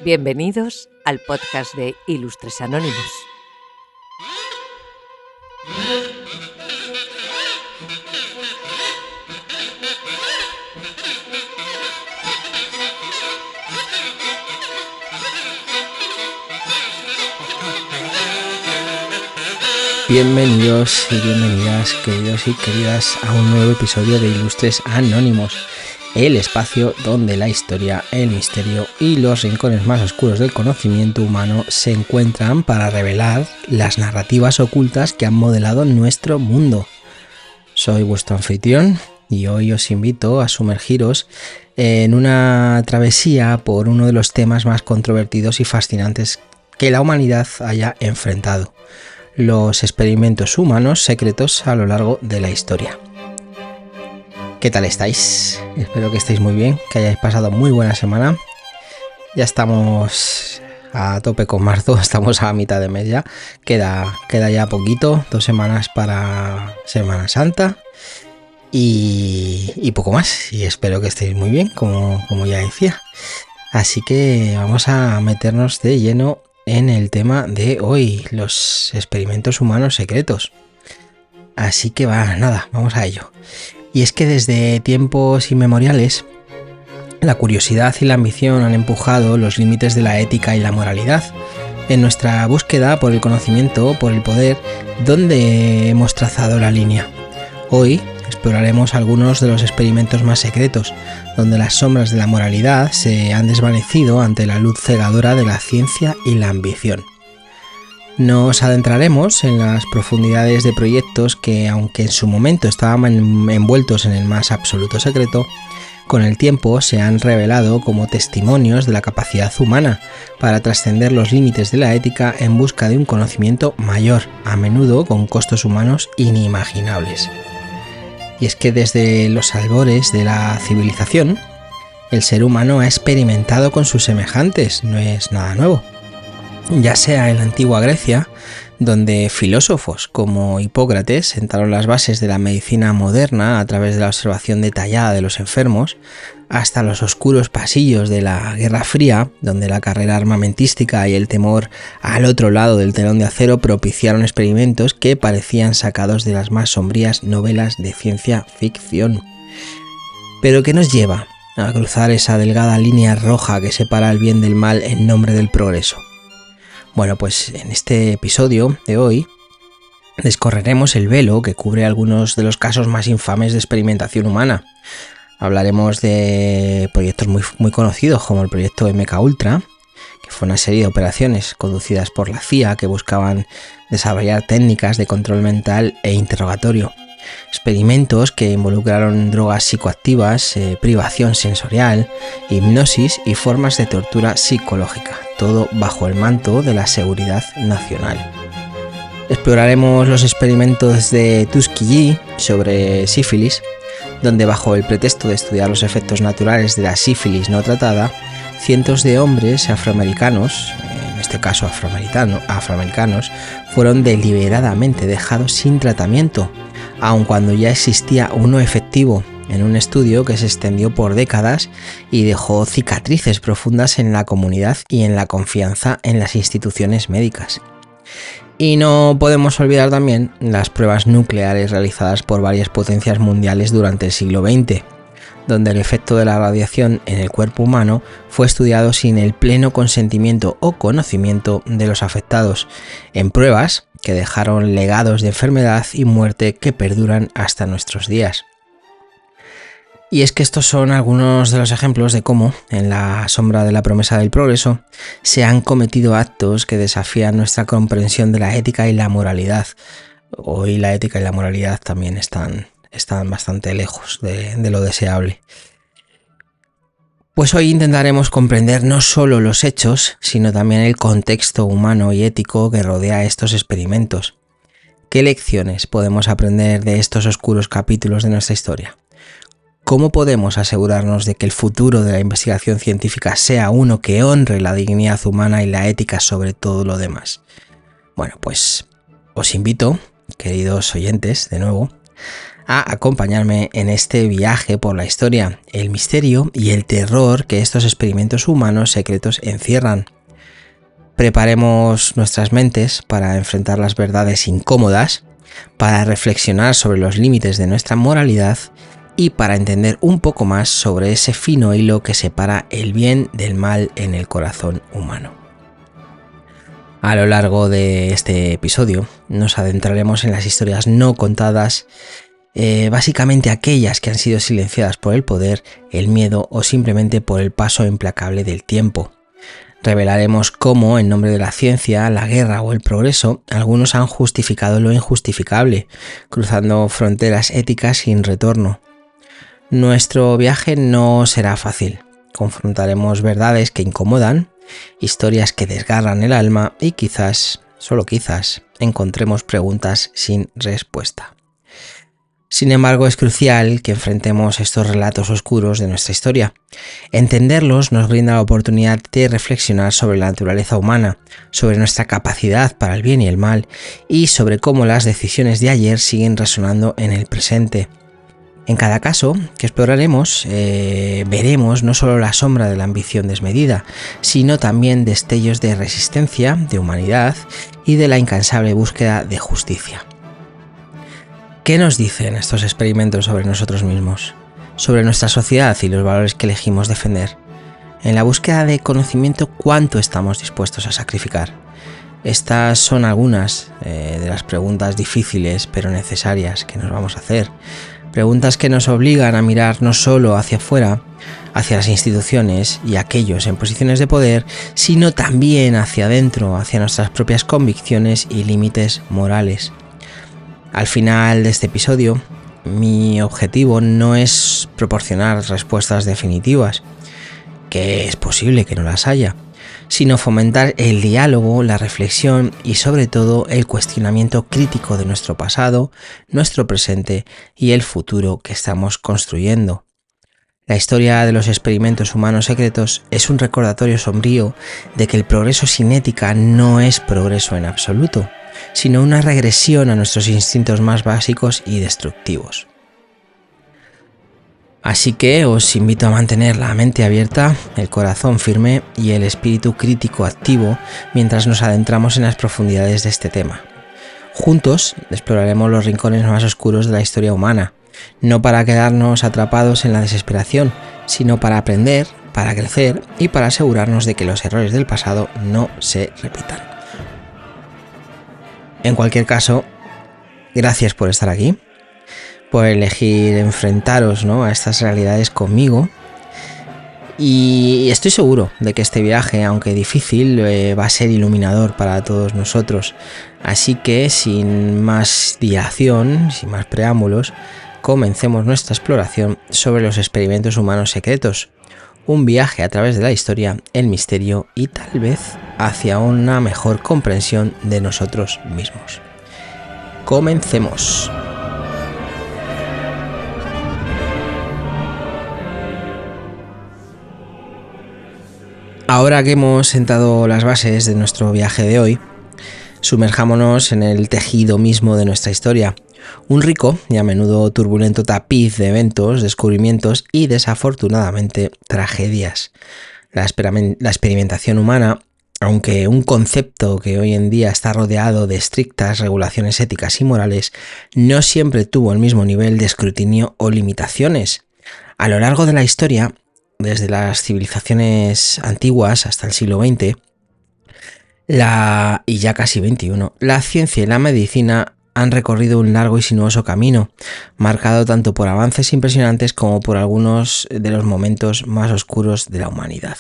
Bienvenidos al podcast de Ilustres Anónimos. Bienvenidos y bienvenidas, queridos y queridas, a un nuevo episodio de Ilustres Anónimos, el espacio donde la historia, el misterio y los rincones más oscuros del conocimiento humano se encuentran para revelar las narrativas ocultas que han modelado nuestro mundo. Soy vuestro anfitrión y hoy os invito a sumergiros en una travesía por uno de los temas más controvertidos y fascinantes que la humanidad haya enfrentado: los experimentos humanos secretos a lo largo de la historia. ¿Qué tal estáis? Espero que estéis muy bien, que hayáis pasado muy buena semana. Ya estamos a tope con marzo, estamos a mitad de mes ya. Queda ya poquito, 2 semanas para Semana Santa y poco más. Y espero que estéis muy bien, como ya decía. Así que vamos a meternos de lleno en el tema de hoy, los experimentos humanos secretos. Así que vamos a ello. Y es que desde tiempos inmemoriales, la curiosidad y la ambición han empujado los límites de la ética y la moralidad. En nuestra búsqueda por el conocimiento, por el poder, ¿dónde hemos trazado la línea? Hoy exploraremos algunos de los experimentos más secretos, donde las sombras de la moralidad se han desvanecido ante la luz cegadora de la ciencia y la ambición. Nos adentraremos en las profundidades de proyectos que, aunque en su momento estaban envueltos en el más absoluto secreto, con el tiempo se han revelado como testimonios de la capacidad humana para trascender los límites de la ética en busca de un conocimiento mayor, a menudo con costos humanos inimaginables. Y es que desde los albores de la civilización, el ser humano ha experimentado con sus semejantes, no es nada nuevo. Ya sea en la antigua Grecia, donde filósofos como Hipócrates sentaron las bases de la medicina moderna a través de la observación detallada de los enfermos, hasta los oscuros pasillos de la Guerra Fría, donde la carrera armamentística y el temor al otro lado del telón de acero propiciaron experimentos que parecían sacados de las más sombrías novelas de ciencia ficción. Pero ¿qué nos lleva a cruzar esa delgada línea roja que separa el bien del mal en nombre del progreso? Bueno, pues en este episodio de hoy descorreremos el velo que cubre algunos de los casos más infames de experimentación humana. Hablaremos de proyectos muy conocidos como el proyecto MKUltra, que fue una serie de operaciones conducidas por la CIA que buscaban desarrollar técnicas de control mental e interrogatorio. Experimentos que involucraron drogas psicoactivas, privación sensorial, hipnosis y formas de tortura psicológica, todo bajo el manto de la seguridad nacional. Exploraremos los experimentos de Tuskegee sobre sífilis, donde bajo el pretexto de estudiar los efectos naturales de la sífilis no tratada, cientos de hombres afroamericanos, en este caso afroamericanos, fueron deliberadamente dejados sin tratamiento, aun cuando ya existía uno efectivo, en un estudio que se extendió por décadas y dejó cicatrices profundas en la comunidad y en la confianza en las instituciones médicas. Y no podemos olvidar también las pruebas nucleares realizadas por varias potencias mundiales durante el siglo XX, donde el efecto de la radiación en el cuerpo humano fue estudiado sin el pleno consentimiento o conocimiento de los afectados, en pruebas que dejaron legados de enfermedad y muerte que perduran hasta nuestros días. Y es que estos son algunos de los ejemplos de cómo, en la sombra de la promesa del progreso, se han cometido actos que desafían nuestra comprensión de la ética y la moralidad. Hoy la ética y la moralidad también están bastante lejos de lo deseable. Pues hoy intentaremos comprender no solo los hechos, sino también el contexto humano y ético que rodea estos experimentos. ¿Qué lecciones podemos aprender de estos oscuros capítulos de nuestra historia? ¿Cómo podemos asegurarnos de que el futuro de la investigación científica sea uno que honre la dignidad humana y la ética sobre todo lo demás? Bueno, pues os invito, queridos oyentes, de nuevo, a acompañarme en este viaje por la historia, el misterio y el terror que estos experimentos humanos secretos encierran. Preparemos nuestras mentes para enfrentar las verdades incómodas, para reflexionar sobre los límites de nuestra moralidad y para entender un poco más sobre ese fino hilo que separa el bien del mal en el corazón humano. A lo largo de este episodio nos adentraremos en las historias no contadas, básicamente aquellas que han sido silenciadas por el poder, el miedo o simplemente por el paso implacable del tiempo. Revelaremos cómo, en nombre de la ciencia, la guerra o el progreso, algunos han justificado lo injustificable, cruzando fronteras éticas sin retorno. Nuestro viaje no será fácil. Confrontaremos verdades que incomodan, historias que desgarran el alma y quizás, solo quizás, encontremos preguntas sin respuesta. Sin embargo, es crucial que enfrentemos estos relatos oscuros de nuestra historia. Entenderlos nos brinda la oportunidad de reflexionar sobre la naturaleza humana, sobre nuestra capacidad para el bien y el mal, y sobre cómo las decisiones de ayer siguen resonando en el presente. En cada caso que exploraremos, veremos no solo la sombra de la ambición desmedida, sino también destellos de resistencia, de humanidad y de la incansable búsqueda de justicia. ¿Qué nos dicen estos experimentos sobre nosotros mismos, sobre nuestra sociedad y los valores que elegimos defender? En la búsqueda de conocimiento, ¿cuánto estamos dispuestos a sacrificar? Estas son algunas de las preguntas difíciles pero necesarias que nos vamos a hacer. Preguntas que nos obligan a mirar no solo hacia afuera, hacia las instituciones y aquellos en posiciones de poder, sino también hacia adentro, hacia nuestras propias convicciones y límites morales. Al final de este episodio, mi objetivo no es proporcionar respuestas definitivas, que es posible que no las haya, sino fomentar el diálogo, la reflexión y sobre todo el cuestionamiento crítico de nuestro pasado, nuestro presente y el futuro que estamos construyendo. La historia de los experimentos humanos secretos es un recordatorio sombrío de que el progreso sin ética no es progreso en absoluto, sino una regresión a nuestros instintos más básicos y destructivos. Así que os invito a mantener la mente abierta, el corazón firme y el espíritu crítico activo mientras nos adentramos en las profundidades de este tema. Juntos exploraremos los rincones más oscuros de la historia humana, no para quedarnos atrapados en la desesperación, sino para aprender, para crecer y para asegurarnos de que los errores del pasado no se repitan. En cualquier caso, gracias por estar aquí, por elegir enfrentaros, a estas realidades conmigo, y estoy seguro de que este viaje, aunque difícil, va a ser iluminador para todos nosotros. Así que, sin más dilación, sin más preámbulos, comencemos nuestra exploración sobre los experimentos humanos secretos, un viaje a través de la historia, el misterio y tal vez hacia una mejor comprensión de nosotros mismos. Comencemos. Ahora que hemos sentado las bases de nuestro viaje de hoy, sumerjámonos en el tejido mismo de nuestra historia, un rico y a menudo turbulento tapiz de eventos, descubrimientos y desafortunadamente tragedias. La experimentación humana, aunque un concepto que hoy en día está rodeado de estrictas regulaciones éticas y morales, no siempre tuvo el mismo nivel de escrutinio o limitaciones. A lo largo de la historia, desde las civilizaciones antiguas hasta el siglo XX, y ya casi XXI, la ciencia y la medicina han recorrido un largo y sinuoso camino, marcado tanto por avances impresionantes como por algunos de los momentos más oscuros de la humanidad.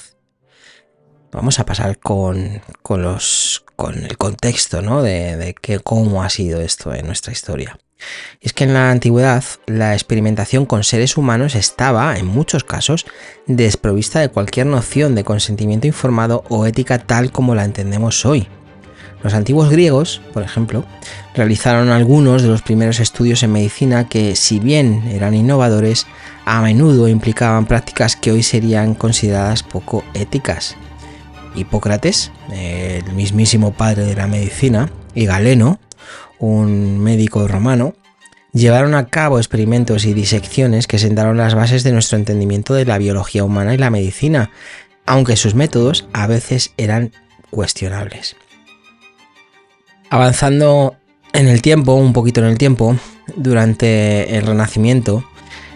Vamos a pasar con el contexto, de cómo ha sido esto en nuestra historia. Y es que en la antigüedad la experimentación con seres humanos estaba, en muchos casos, desprovista de cualquier noción de consentimiento informado o ética tal como la entendemos hoy. Los antiguos griegos, por ejemplo, realizaron algunos de los primeros estudios en medicina que, si bien eran innovadores, a menudo implicaban prácticas que hoy serían consideradas poco éticas. Hipócrates, el mismísimo padre de la medicina, y Galeno, un médico romano, llevaron a cabo experimentos y disecciones que sentaron las bases de nuestro entendimiento de la biología humana y la medicina, aunque sus métodos a veces eran cuestionables. Avanzando en el tiempo, un poquito en el tiempo, durante el Renacimiento,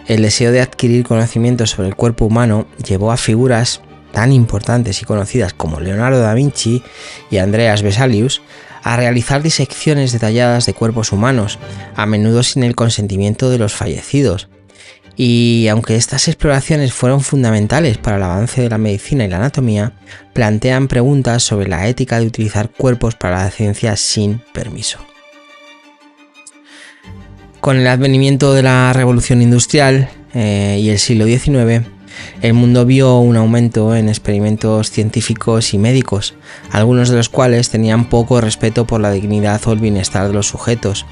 el deseo de adquirir conocimiento sobre el cuerpo humano llevó a figuras tan importantes y conocidas como Leonardo da Vinci y Andreas Vesalius a realizar disecciones detalladas de cuerpos humanos, a menudo sin el consentimiento de los fallecidos. Y aunque estas exploraciones fueron fundamentales para el avance de la medicina y la anatomía, plantean preguntas sobre la ética de utilizar cuerpos para la ciencia sin permiso. Con el advenimiento de la Revolución Industrial y el siglo XIX, el mundo vio un aumento en experimentos científicos y médicos, algunos de los cuales tenían poco respeto por la dignidad o el bienestar de los sujetos.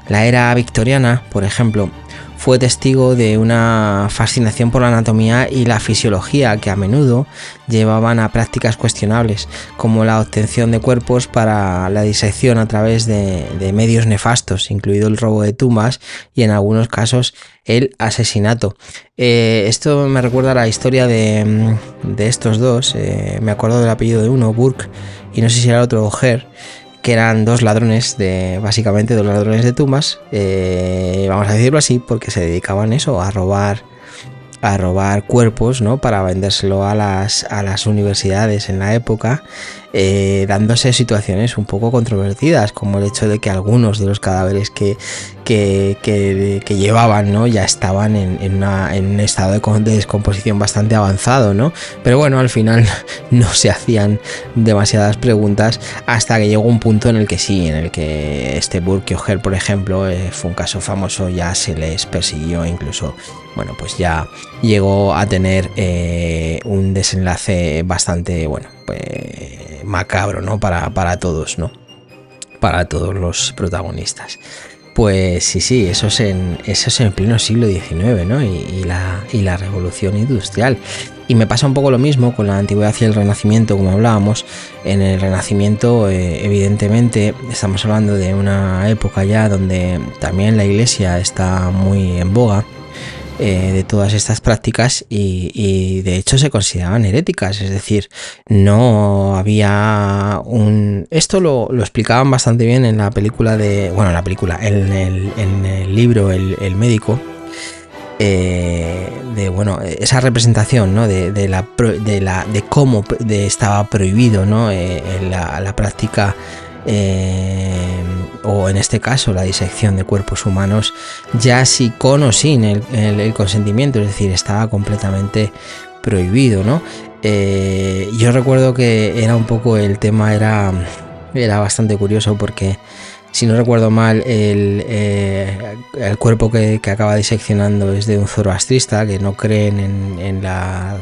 La era victoriana, por ejemplo, fue testigo de una fascinación por la anatomía y la fisiología que a menudo llevaban a prácticas cuestionables, como la obtención de cuerpos para la disección a través de medios nefastos, incluido el robo de tumbas y en algunos casos el asesinato. Esto me recuerda a la historia de estos dos. Me acuerdo del apellido de uno, Burke, y no sé si era el otro, O'Hare, que eran básicamente dos ladrones de tumbas, vamos a decirlo así, porque se dedicaban a robar cuerpos, ¿no? Para vendérselo a las universidades en la época, dándose situaciones un poco controvertidas, como el hecho de que algunos de los cadáveres que llevaban, ¿no? Ya estaban en un estado de descomposición bastante avanzado, ¿no? Pero bueno, al final no se hacían demasiadas preguntas hasta que llegó un punto en el que este Burke y O'Hare, por ejemplo, fue un caso famoso, ya se les persiguió, incluso, bueno, pues ya llegó a tener un desenlace bastante, bueno, pues macabro, ¿no? Para todos, ¿no? Para todos los protagonistas. Pues sí, eso es en pleno siglo XIX, ¿no? Y la revolución industrial. Y me pasa un poco lo mismo con la antigüedad y el Renacimiento, como hablábamos. En el Renacimiento, evidentemente, estamos hablando de una época ya donde también la Iglesia está muy en boga de todas estas prácticas y de hecho se consideraban heréticas, es decir, no había esto lo explicaban bastante bien en la película en el libro El médico, esa representación, ¿no? de cómo estaba prohibido, ¿no? la práctica, o en este caso la disección de cuerpos humanos, ya si con o sin el consentimiento, es decir, estaba completamente prohibido, ¿no? Yo recuerdo que era un poco el tema, era bastante curioso porque, si no recuerdo mal, el cuerpo que acaba diseccionando es de un zoroastrista, que no creen en la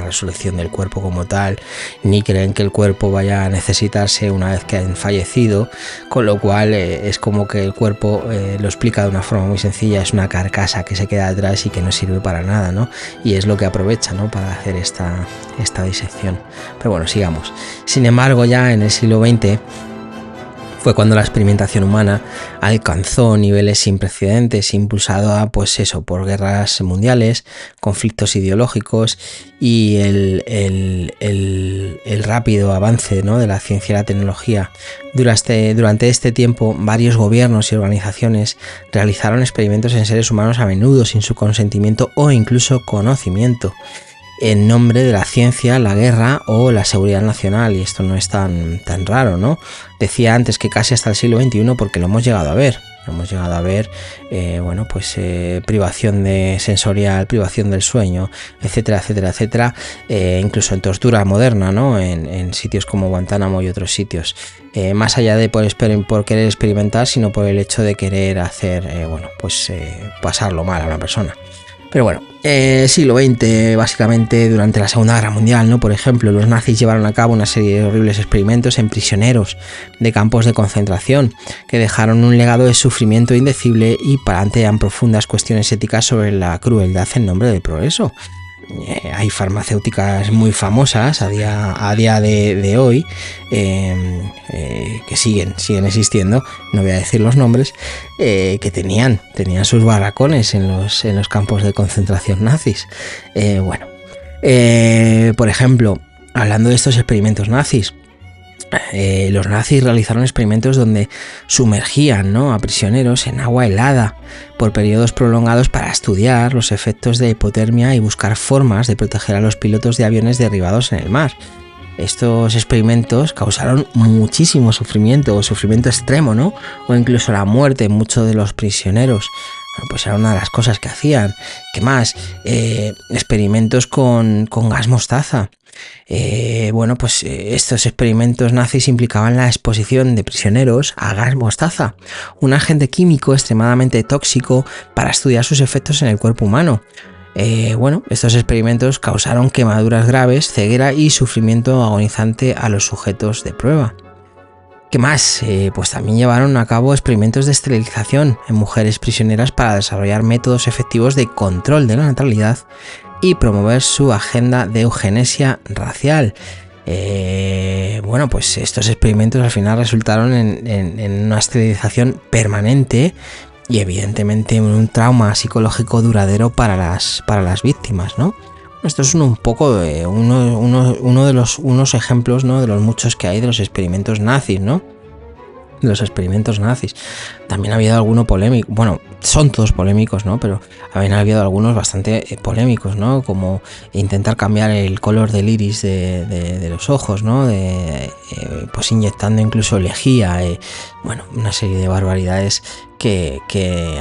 resurrección del cuerpo como tal, ni creen que el cuerpo vaya a necesitarse una vez que han fallecido, con lo cual es como que el cuerpo, lo explica de una forma muy sencilla, es una carcasa que se queda atrás y que no sirve para nada, ¿no? Y es lo que aprovecha, ¿no? Para hacer esta disección. Pero bueno, sigamos. Sin embargo, ya en el siglo XX fue cuando la experimentación humana alcanzó niveles sin precedentes, impulsada por guerras mundiales, conflictos ideológicos y el rápido avance, ¿no? de la ciencia y la tecnología. Durante este tiempo, varios gobiernos y organizaciones realizaron experimentos en seres humanos a menudo sin su consentimiento o incluso conocimiento, en nombre de la ciencia, la guerra o la seguridad nacional, y esto no es tan raro, ¿no? Decía antes que casi hasta el siglo XXI porque lo hemos llegado a ver. Privación sensorial, privación del sueño, etcétera, etcétera, etcétera, incluso en tortura moderna, ¿no? En sitios como Guantánamo y otros sitios. Más allá de por querer experimentar, sino por el hecho de querer hacer, pasarlo mal a una persona. Pero bueno, siglo XX, básicamente durante la Segunda Guerra Mundial, ¿no? Por ejemplo, los nazis llevaron a cabo una serie de horribles experimentos en prisioneros de campos de concentración que dejaron un legado de sufrimiento indecible y plantean profundas cuestiones éticas sobre la crueldad en nombre del progreso. hay farmacéuticas muy famosas a día de hoy que siguen existiendo, no voy a decir los nombres, que tenían sus barracones en los campos de concentración nazis. Por ejemplo, hablando de estos experimentos nazis, los nazis realizaron experimentos donde sumergían, ¿no?, a prisioneros en agua helada por periodos prolongados para estudiar los efectos de hipotermia y buscar formas de proteger a los pilotos de aviones derribados en el mar. Estos experimentos causaron muchísimo sufrimiento extremo, ¿no?, o incluso la muerte en muchos de los prisioneros. Bueno, pues era una de las cosas que hacían. ¿Qué más? Experimentos con gas mostaza. Estos experimentos nazis implicaban la exposición de prisioneros a gas mostaza, un agente químico extremadamente tóxico para estudiar sus efectos en el cuerpo humano. Estos experimentos causaron quemaduras graves, ceguera y sufrimiento agonizante a los sujetos de prueba. ¿Qué más? Pues también llevaron a cabo experimentos de esterilización en mujeres prisioneras para desarrollar métodos efectivos de control de la natalidad y promover su agenda de eugenesia racial. Estos experimentos al final resultaron en una esterilización permanente y evidentemente un trauma psicológico duradero para las víctimas, ¿no? Esto es un poco de unos ejemplos, ¿no?, de los muchos que hay de los experimentos nazis, ¿no? Los experimentos nazis. También ha habido alguno polémico, bueno, son todos polémicos, ¿no?, pero habían habido algunos bastante polémicos, ¿no?, como intentar cambiar el color del iris de los ojos, ¿no?, pues inyectando incluso lejía, una serie de barbaridades que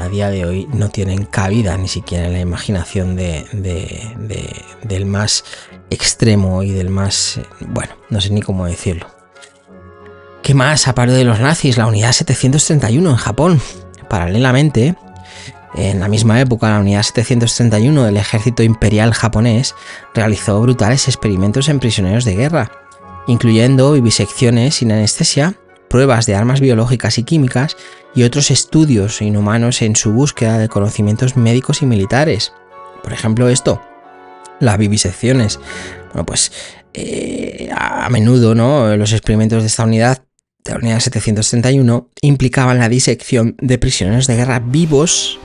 a día de hoy no tienen cabida ni siquiera en la imaginación del más extremo y del más, no sé ni cómo decirlo. ¿Qué más? Aparte de los nazis, la unidad 731 en Japón. Paralelamente, en la misma época, la unidad 731 del ejército imperial japonés realizó brutales experimentos en prisioneros de guerra, incluyendo vivisecciones sin anestesia, pruebas de armas biológicas y químicas y otros estudios inhumanos en su búsqueda de conocimientos médicos y militares. Por ejemplo, las vivisecciones. A menudo, ¿no?, los experimentos de esta unidad, de la unidad 731, implicaban la disección de prisioneros de guerra vivos,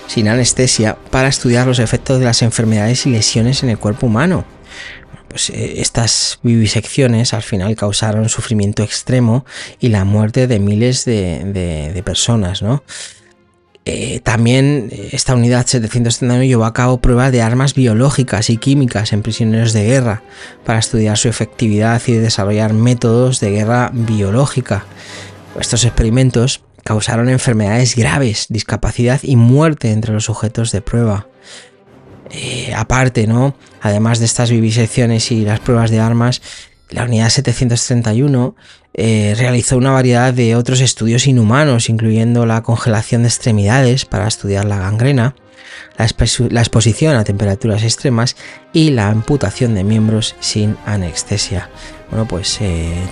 sin anestesia, para estudiar los efectos de las enfermedades y lesiones en el cuerpo humano. Estas vivisecciones al final causaron sufrimiento extremo y la muerte de miles de personas, ¿no? También esta unidad 731 llevó a cabo pruebas de armas biológicas y químicas en prisioneros de guerra para estudiar su efectividad y desarrollar métodos de guerra biológica. Estos experimentos causaron enfermedades graves, discapacidad y muerte entre los sujetos de prueba. Aparte, ¿no?, además de estas vivisecciones y las pruebas de armas, la unidad 731 realizó una variedad de otros estudios inhumanos, incluyendo la congelación de extremidades para estudiar la gangrena, la exposición a temperaturas extremas y la amputación de miembros sin anestesia.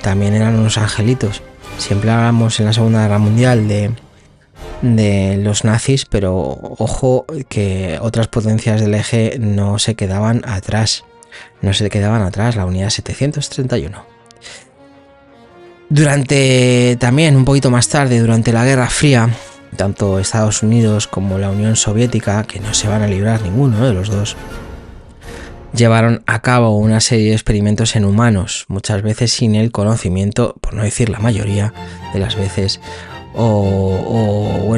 También eran unos angelitos. Siempre hablamos en la Segunda Guerra Mundial de los nazis, pero ojo que otras potencias del eje no se quedaban atrás, la unidad 731. También un poquito más tarde, durante la Guerra Fría, tanto Estados Unidos como la Unión Soviética, que no se van a librar ninguno de los dos, llevaron a cabo una serie de experimentos en humanos, muchas veces sin el conocimiento, por no decir la mayoría de las veces,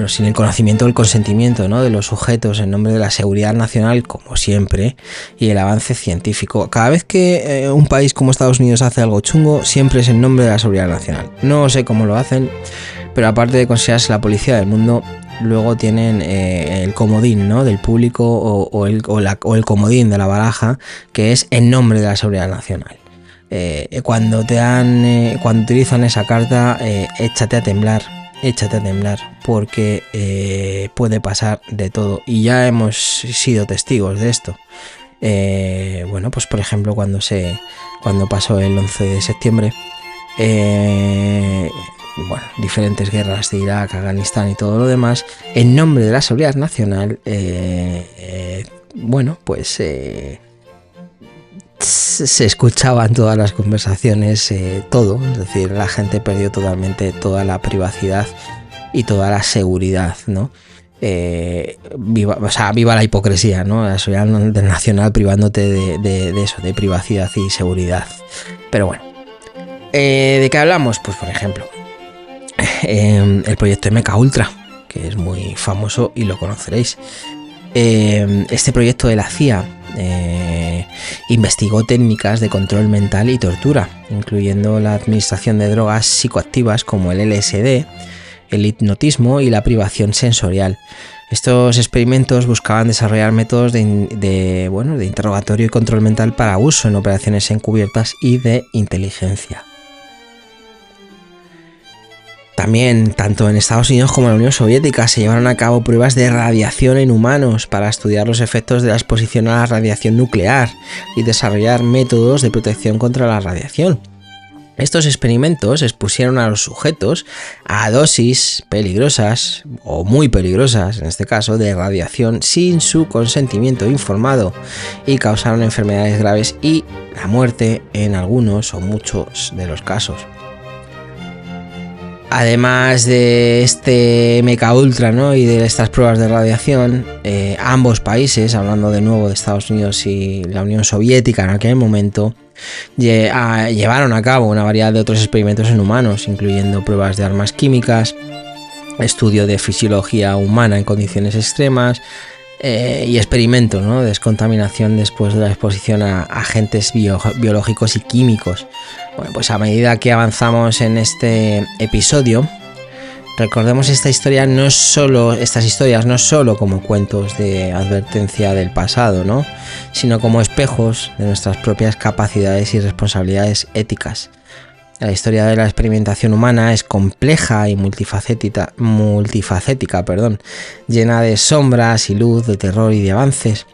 sin el conocimiento o el consentimiento, ¿no?, de los sujetos, en nombre de la seguridad nacional, como siempre, y el avance científico. Cada vez que un país como Estados Unidos hace algo chungo, siempre es en nombre de la seguridad nacional. No sé cómo lo hacen, pero aparte de considerarse la policía del mundo, luego tienen el comodín, ¿no?, del público o el comodín de la baraja, que es en nombre de la seguridad nacional. Cuando utilizan esa carta, échate a temblar, porque puede pasar de todo y ya hemos sido testigos de esto. Por ejemplo, cuando pasó el 11 de septiembre, diferentes guerras de Irak, Afganistán y todo lo demás, en nombre de la seguridad nacional, bueno, pues se escuchaban todas las conversaciones, todo, es decir, la gente perdió totalmente toda la privacidad y toda la seguridad, ¿no? Viva la hipocresía, ¿no? La seguridad internacional privándote de eso, de privacidad y seguridad. Pero bueno, ¿de qué hablamos? Pues por ejemplo, el proyecto MKUltra, que es muy famoso y lo conoceréis. Este proyecto de la CIA investigó técnicas de control mental y tortura, incluyendo la administración de drogas psicoactivas como el LSD, el hipnotismo y la privación sensorial. Estos experimentos buscaban desarrollar métodos de interrogatorio y control mental para uso en operaciones encubiertas y de inteligencia. También, tanto en Estados Unidos como en la Unión Soviética, se llevaron a cabo pruebas de radiación en humanos para estudiar los efectos de la exposición a la radiación nuclear y desarrollar métodos de protección contra la radiación. Estos experimentos expusieron a los sujetos a dosis peligrosas, o muy peligrosas en este caso, de radiación sin su consentimiento informado y causaron enfermedades graves y la muerte en algunos o muchos de los casos. Además de este MKUltra, ¿no? Y de estas pruebas de radiación, ambos países, hablando de nuevo de Estados Unidos y la Unión Soviética en aquel momento, llevaron a cabo una variedad de otros experimentos en humanos, incluyendo pruebas de armas químicas, estudio de fisiología humana en condiciones extremas y experimentos, ¿no? De descontaminación después de la exposición a agentes biológicos y químicos. Bueno, pues a medida que avanzamos en este episodio, recordemos estas historias no solo como cuentos de advertencia del pasado, ¿no? Sino como espejos de nuestras propias capacidades y responsabilidades éticas. La historia de la experimentación humana es compleja y multifacética, llena de sombras y luz, de terror y de avances.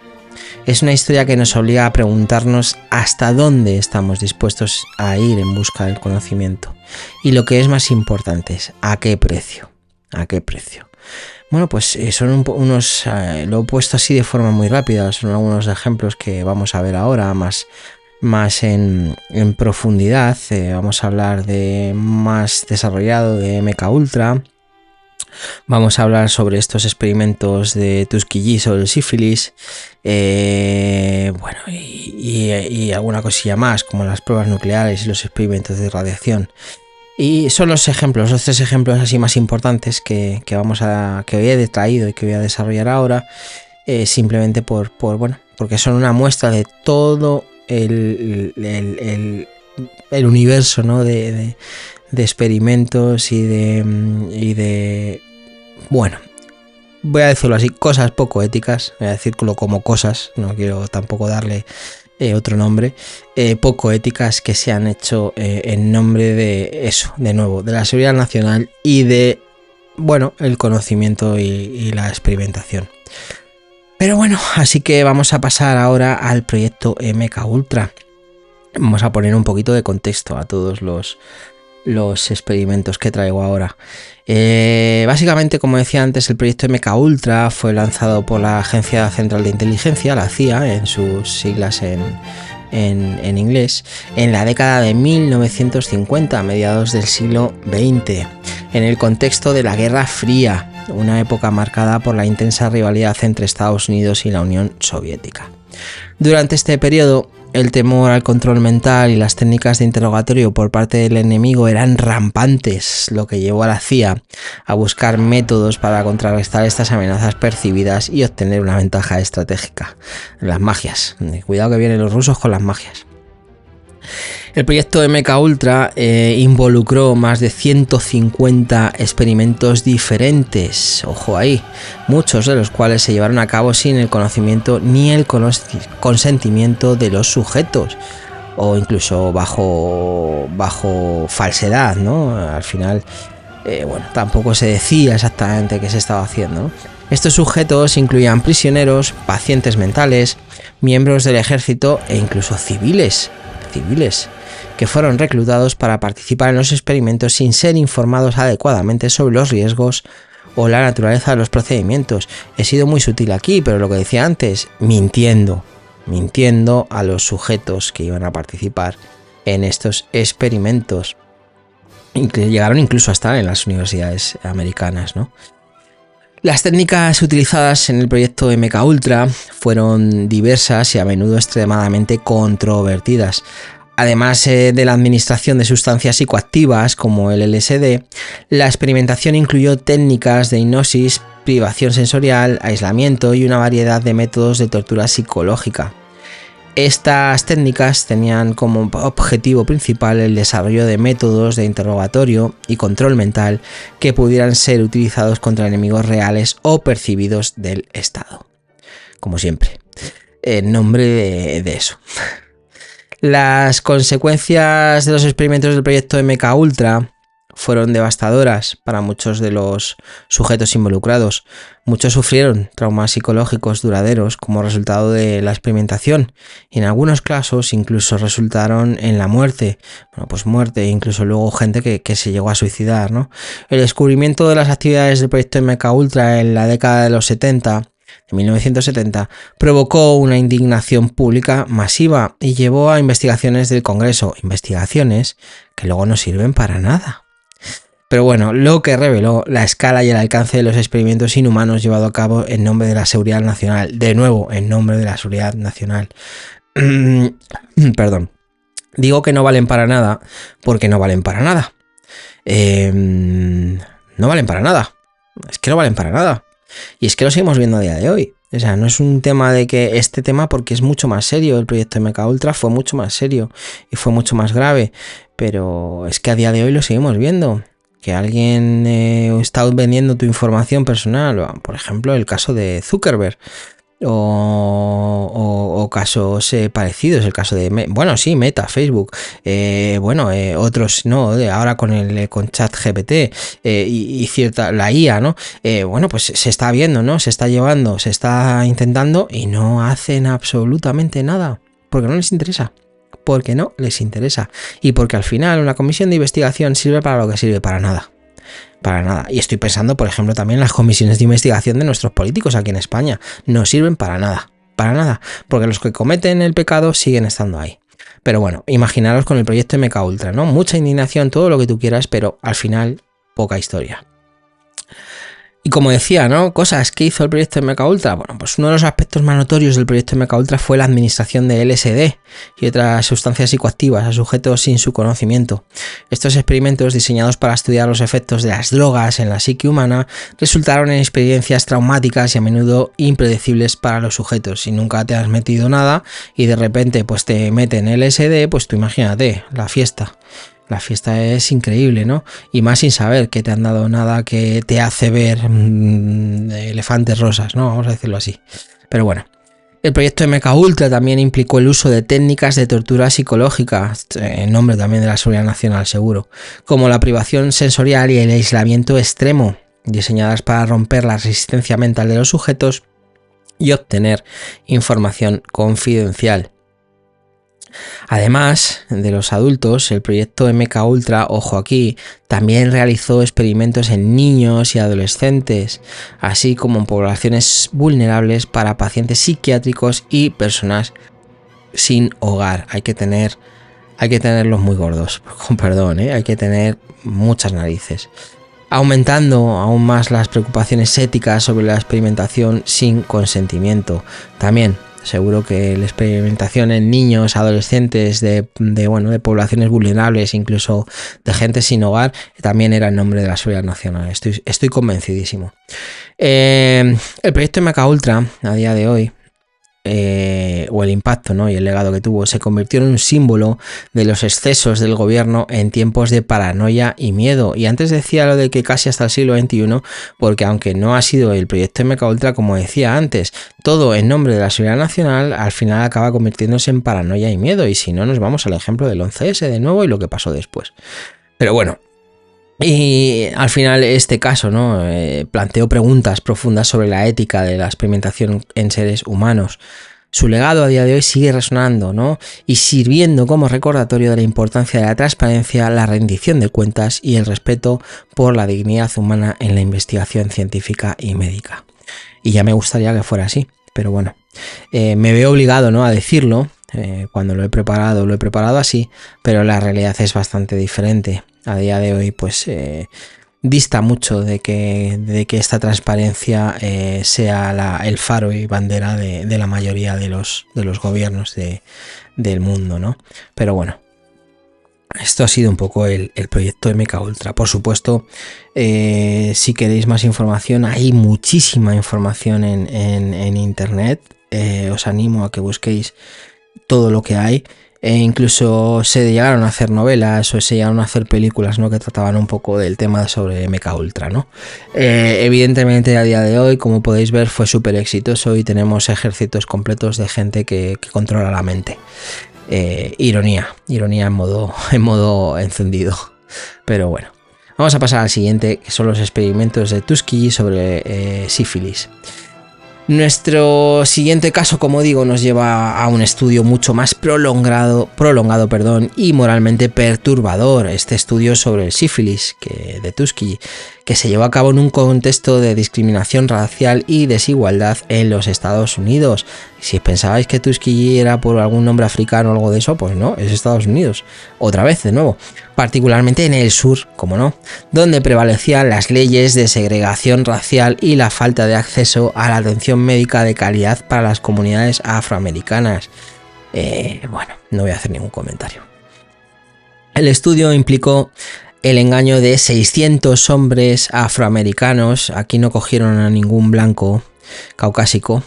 Es una historia que nos obliga a preguntarnos hasta dónde estamos dispuestos a ir en busca del conocimiento. Y lo que es más importante es ¿a qué precio? ¿A qué precio? Bueno, pues son unos, lo he puesto así de forma muy rápida, son algunos ejemplos que vamos a ver ahora más en profundidad. Vamos a hablar de más desarrollado de MKUltra. Vamos a hablar sobre estos experimentos de Tuskegee sobre el sífilis, y alguna cosilla más, como las pruebas nucleares y los experimentos de radiación. Y son los tres ejemplos así más importantes que he traído y que voy a desarrollar ahora, simplemente porque son una muestra de todo el universo, ¿no? de experimentos y de bueno, voy a decirlo así, cosas poco éticas, voy a decirlo como cosas, no quiero tampoco darle otro nombre, poco éticas que se han hecho en nombre de eso, de nuevo, de la seguridad nacional y de, el conocimiento y la experimentación. Pero bueno, así que vamos a pasar ahora al proyecto MKUltra. Vamos a poner un poquito de contexto a todos los experimentos que traigo ahora. Básicamente, como decía antes, el proyecto MKUltra fue lanzado por la Agencia Central de Inteligencia, la CIA, en sus siglas en inglés, en la década de 1950, a mediados del siglo XX, en el contexto de la Guerra Fría, una época marcada por la intensa rivalidad entre Estados Unidos y la Unión Soviética. Durante este periodo, el temor al control mental y las técnicas de interrogatorio por parte del enemigo eran rampantes, lo que llevó a la CIA a buscar métodos para contrarrestar estas amenazas percibidas y obtener una ventaja estratégica. Las magias. Cuidado que vienen los rusos con las magias. El proyecto MKUltra involucró más de 150 experimentos diferentes, ojo ahí, muchos de los cuales se llevaron a cabo sin el conocimiento ni el consentimiento de los sujetos, o incluso bajo falsedad, ¿no? Al final, tampoco se decía exactamente qué se estaba haciendo, ¿no? Estos sujetos incluían prisioneros, pacientes mentales, miembros del ejército e incluso civiles, que fueron reclutados para participar en los experimentos sin ser informados adecuadamente sobre los riesgos o la naturaleza de los procedimientos. He sido muy sutil aquí, pero lo que decía antes, mintiendo a los sujetos que iban a participar en estos experimentos. Llegaron incluso a estar en las universidades americanas, ¿no? Las técnicas utilizadas en el proyecto MKUltra fueron diversas y a menudo extremadamente controvertidas. Además de la administración de sustancias psicoactivas como el LSD, la experimentación incluyó técnicas de hipnosis, privación sensorial, aislamiento y una variedad de métodos de tortura psicológica. Estas técnicas tenían como objetivo principal el desarrollo de métodos de interrogatorio y control mental que pudieran ser utilizados contra enemigos reales o percibidos del Estado. Como siempre, en nombre de eso. Las consecuencias de los experimentos del proyecto MKUltra fueron devastadoras para muchos de los sujetos involucrados. Muchos sufrieron traumas psicológicos duraderos como resultado de la experimentación y en algunos casos incluso resultaron en la muerte. Bueno, pues muerte, incluso luego gente que se llegó a suicidar, ¿no? El descubrimiento de las actividades del proyecto MKUltra en la década de los 70, de 1970, provocó una indignación pública masiva y llevó a investigaciones del Congreso, investigaciones que luego no sirven para nada. Pero bueno, lo que reveló la escala y el alcance de los experimentos inhumanos llevados a cabo en nombre de la seguridad nacional. De nuevo, en nombre de la seguridad nacional. Perdón. Digo que no valen para nada porque no valen para nada. No valen para nada. Es que no valen para nada. Y es que lo seguimos viendo a día de hoy. O sea, no es un tema de que este tema, porque es mucho más serio. El proyecto MKUltra fue mucho más serio y fue mucho más grave. Pero es que a día de hoy lo seguimos viendo. Que alguien está vendiendo tu información personal, por ejemplo el caso de Zuckerberg o casos parecidos, el caso de Meta, Facebook, otros no, ahora con ChatGPT y cierta la IA, ¿no? Pues se está viendo, ¿no? Se está llevando, se está intentando y no hacen absolutamente nada porque no les interesa. Porque no les interesa y porque al final una comisión de investigación sirve para lo que sirve, para nada. Para nada. Y estoy pensando, por ejemplo, también en las comisiones de investigación de nuestros políticos aquí en España. No sirven para nada, porque los que cometen el pecado siguen estando ahí. Pero bueno, imaginaros con el proyecto MKUltra, ¿no? Mucha indignación, todo lo que tú quieras, pero al final poca historia. Y como decía, ¿no? Cosas que hizo el proyecto MKUltra. Bueno, pues uno de los aspectos más notorios del proyecto MKUltra fue la administración de LSD y otras sustancias psicoactivas a sujetos sin su conocimiento. Estos experimentos, diseñados para estudiar los efectos de las drogas en la psique humana, resultaron en experiencias traumáticas y a menudo impredecibles para los sujetos. Si nunca te has metido nada y de repente pues te meten LSD, pues tú imagínate, la fiesta. La fiesta es increíble, ¿no? Y más sin saber que te han dado nada que te hace ver elefantes rosas, ¿no? Vamos a decirlo así. Pero bueno, el proyecto MKUltra también implicó el uso de técnicas de tortura psicológica, en nombre también de la seguridad nacional, seguro, como la privación sensorial y el aislamiento extremo, diseñadas para romper la resistencia mental de los sujetos y obtener información confidencial. Además de los adultos, el proyecto MKUltra, ojo aquí, también realizó experimentos en niños y adolescentes, así como en poblaciones vulnerables para pacientes psiquiátricos y personas sin hogar. Hay que tenerlos muy gordos, con perdón, hay que tener muchas narices. Aumentando aún más las preocupaciones éticas sobre la experimentación sin consentimiento. También seguro que la experimentación en niños, adolescentes de poblaciones vulnerables, incluso de gente sin hogar, también era en nombre de la seguridad nacional. Estoy convencidísimo. El proyecto MKUltra, a día de hoy, o el impacto, ¿no? Y el legado que tuvo, se convirtió en un símbolo de los excesos del gobierno en tiempos de paranoia y miedo. Y antes decía lo de que casi hasta el siglo XXI, porque aunque no ha sido el proyecto MKUltra, como decía antes, todo en nombre de la seguridad nacional, al final acaba convirtiéndose en paranoia y miedo. Y si no, nos vamos al ejemplo del 11S de nuevo y lo que pasó después. Pero bueno. Y al final este caso, ¿no? Planteó preguntas profundas sobre la ética de la experimentación en seres humanos. Su legado a día de hoy sigue resonando, ¿no? Y sirviendo como recordatorio de la importancia de la transparencia, la rendición de cuentas y el respeto por la dignidad humana en la investigación científica y médica. Y ya me gustaría que fuera así, pero bueno, me veo obligado, ¿no?, a decirlo. Cuando lo he preparado así, pero la realidad es bastante diferente. A día de hoy, pues dista mucho de que esta transparencia sea el faro y bandera de la mayoría de los gobiernos del mundo, ¿no? Pero bueno, esto ha sido un poco el proyecto MKUltra. Por supuesto, si queréis más información, hay muchísima información en internet. Os animo a que busquéis todo lo que hay. Incluso se llegaron a hacer novelas o se llegaron a hacer películas, ¿no?, que trataban un poco del tema sobre MKUltra, ¿no? Evidentemente a día de hoy, como podéis ver, fue súper exitoso y tenemos ejércitos completos de gente que controla la mente. Ironía en modo encendido. Pero bueno, vamos a pasar al siguiente, que son los experimentos de Tuskegee sobre sífilis. Nuestro siguiente caso, como digo, nos lleva a un estudio mucho más prolongado, y moralmente perturbador. Este estudio sobre el sífilis de Tuskegee, que se llevó a cabo en un contexto de discriminación racial y desigualdad en los Estados Unidos. Si pensabais que Tuskegee era por algún nombre africano o algo de eso, pues no, es Estados Unidos. Otra vez, de nuevo. Particularmente en el sur, como no, donde prevalecían las leyes de segregación racial y la falta de acceso a la atención médica de calidad para las comunidades afroamericanas. Bueno, no voy a hacer ningún comentario. El estudio implicó el engaño de 600 hombres afroamericanos. Aquí no cogieron a ningún blanco caucásico.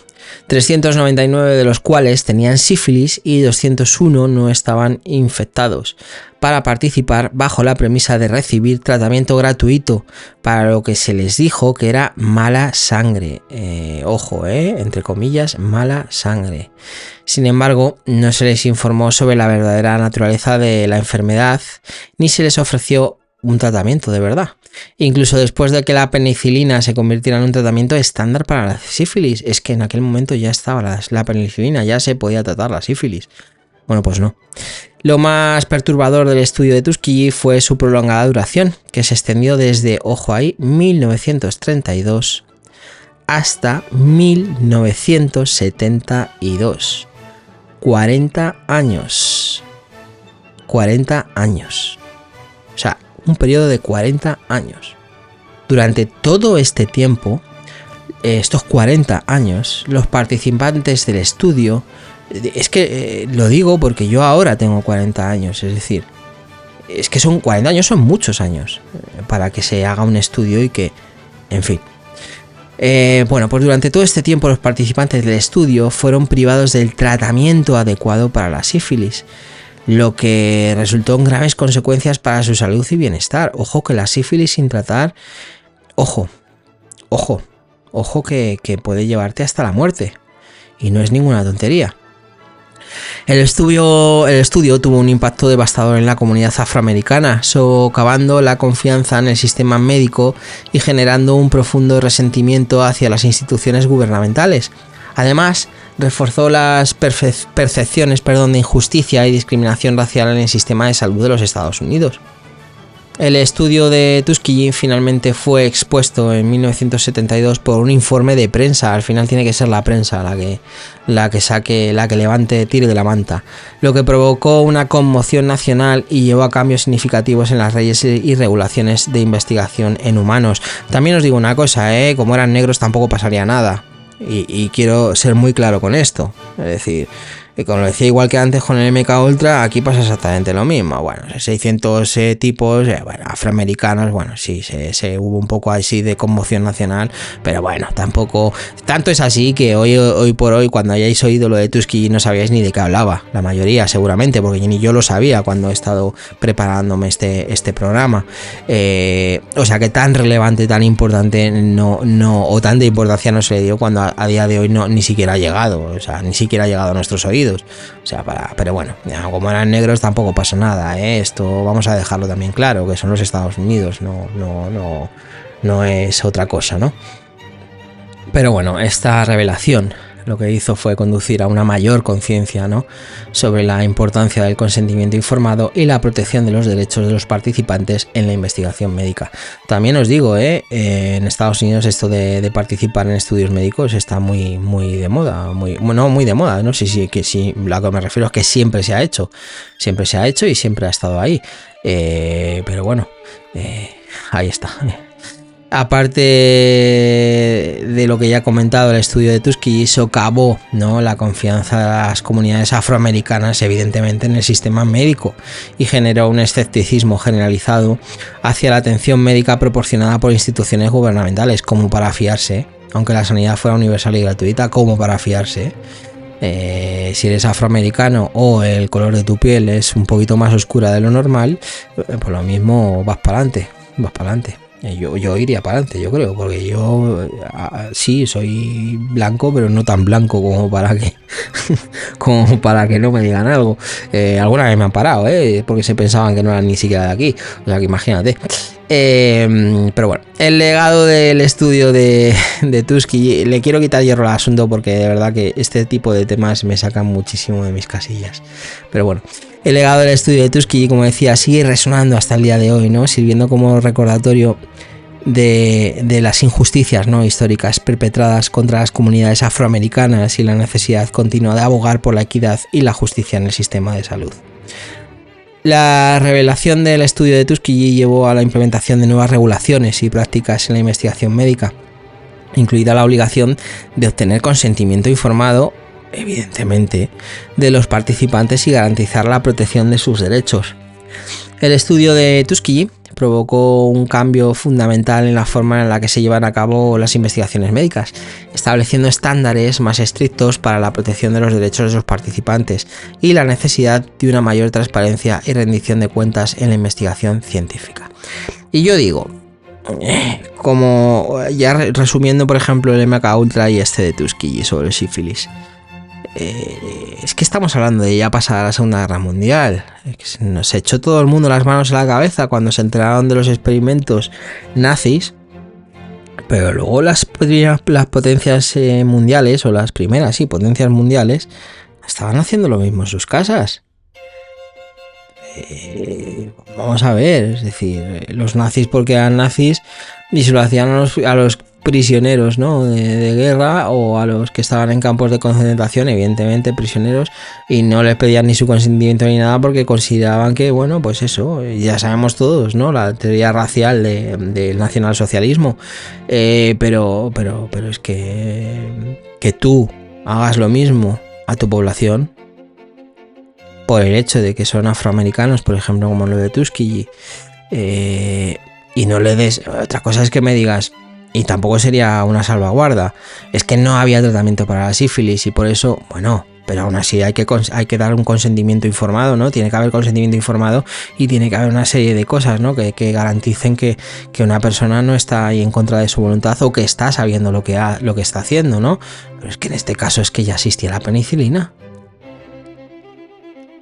399 de los cuales tenían sífilis y 201 no estaban infectados, para participar bajo la premisa de recibir tratamiento gratuito, para lo que se les dijo que era mala sangre. Ojo, entre comillas, mala sangre. Sin embargo, no se les informó sobre la verdadera naturaleza de la enfermedad, ni se les ofreció un tratamiento de verdad. Incluso después de que la penicilina se convirtiera en un tratamiento estándar para la sífilis. Es que en aquel momento ya estaba la penicilina, ya se podía tratar la sífilis. Bueno, pues no. Lo más perturbador del estudio de Tuskegee fue su prolongada duración, que se extendió desde, ojo ahí, 1932 hasta 1972. 40 años. 40 años. O sea, un periodo de 40 años. Durante todo este tiempo, estos 40 años, los participantes del estudio, es que lo digo porque yo ahora tengo 40 años, es decir, es que son 40 años, son muchos años para que se haga un estudio y que, en fin. Bueno, pues durante todo este tiempo los participantes del estudio fueron privados del tratamiento adecuado para la sífilis, lo que resultó en graves consecuencias para su salud y bienestar. Ojo que la sífilis sin tratar, ojo que puede llevarte hasta la muerte. Y no es ninguna tontería. El estudio tuvo un impacto devastador en la comunidad afroamericana, socavando la confianza en el sistema médico y generando un profundo resentimiento hacia las instituciones gubernamentales. Además, reforzó las percepciones de injusticia y discriminación racial en el sistema de salud de los Estados Unidos. El estudio de Tuskegee finalmente fue expuesto en 1972 por un informe de prensa. Al final tiene que ser la prensa la que tire de la manta, lo que provocó una conmoción nacional y llevó a cambios significativos en las leyes y regulaciones de investigación en humanos. También os digo una cosa, como eran negros tampoco pasaría nada. Y quiero ser muy claro con esto. Es decir, como lo decía igual que antes con el MKUltra, aquí pasa exactamente lo mismo. Bueno, 600 tipos, afroamericanos, bueno, sí, se hubo un poco así de conmoción nacional, pero bueno, tampoco, tanto es así que hoy por hoy, cuando hayáis oído lo de Tuskegee, no sabíais ni de qué hablaba, la mayoría seguramente, porque ni yo lo sabía cuando he estado preparándome este programa. O sea que tan relevante, tan importante, o tanta importancia no se le dio cuando a día de hoy ni siquiera ha llegado, o sea, ni siquiera ha llegado a nuestros oídos. O sea, pero bueno, como eran negros tampoco pasa nada, esto vamos a dejarlo también claro, que son los Estados Unidos, no es otra cosa, ¿no? Pero bueno, esta revelación lo que hizo fue conducir a una mayor conciencia, ¿no?, sobre la importancia del consentimiento informado y la protección de los derechos de los participantes en la investigación médica. También os digo, en Estados Unidos esto de participar en estudios médicos está muy de moda, muy de moda, no sé si lo que me refiero es que siempre se ha hecho y siempre ha estado ahí, pero bueno, ahí está. Aparte de lo que ya he comentado, el estudio de Tuskegee socavó, ¿no?, la confianza de las comunidades afroamericanas, evidentemente, en el sistema médico, y generó un escepticismo generalizado hacia la atención médica proporcionada por instituciones gubernamentales, como para fiarse, aunque la sanidad fuera universal y gratuita, como para fiarse. Si eres afroamericano o el color de tu piel es un poquito más oscura de lo normal, pues lo mismo vas para adelante. Yo iría para adelante, yo creo, porque yo sí soy blanco, pero no tan blanco como para que no me digan algo. Alguna vez me han parado, porque se pensaban que no eran ni siquiera de aquí, o sea que imagínate. Pero bueno, el legado del estudio de Tuskegee, le quiero quitar hierro al asunto porque de verdad que este tipo de temas me sacan muchísimo de mis casillas. Pero bueno, el legado del estudio de Tuskegee, como decía, sigue resonando hasta el día de hoy, ¿no?, sirviendo como recordatorio de las injusticias, ¿no?, históricas perpetradas contra las comunidades afroamericanas y la necesidad continua de abogar por la equidad y la justicia en el sistema de salud. La revelación del estudio de Tuskegee llevó a la implementación de nuevas regulaciones y prácticas en la investigación médica, incluida la obligación de obtener consentimiento informado, evidentemente, de los participantes y garantizar la protección de sus derechos. El estudio de Tuskegee provocó un cambio fundamental en la forma en la que se llevan a cabo las investigaciones médicas, estableciendo estándares más estrictos para la protección de los derechos de los participantes y la necesidad de una mayor transparencia y rendición de cuentas en la investigación científica. Y yo digo, como ya resumiendo por ejemplo el MKUltra y este de Tuskegee sobre el sífilis, es que estamos hablando de ya pasar a la Segunda Guerra Mundial. Nos echó todo el mundo las manos a la cabeza cuando se enteraron de los experimentos nazis, pero luego las potencias mundiales, o las primeras potencias mundiales, estaban haciendo lo mismo en sus casas. Vamos a ver, es decir, los nazis porque eran nazis y se lo hacían a los prisioneros, ¿no?, de guerra, o a los que estaban en campos de concentración, evidentemente prisioneros, y no les pedían ni su consentimiento ni nada porque consideraban que, bueno, pues eso, ya sabemos todos, ¿no?, la teoría racial del nacionalsocialismo, pero es que tú hagas lo mismo a tu población por el hecho de que son afroamericanos, por ejemplo, como lo de Tuskegee, y no le des. Otra cosa es que me digas, y tampoco sería una salvaguarda, es que no había tratamiento para la sífilis y por eso, bueno, pero aún así hay que dar un consentimiento informado, ¿no? Tiene que haber consentimiento informado y tiene que haber una serie de cosas, ¿no?, que garanticen que una persona no está ahí en contra de su voluntad o que está sabiendo lo que está haciendo, ¿no? Pero es que en este caso es que ya existía la penicilina.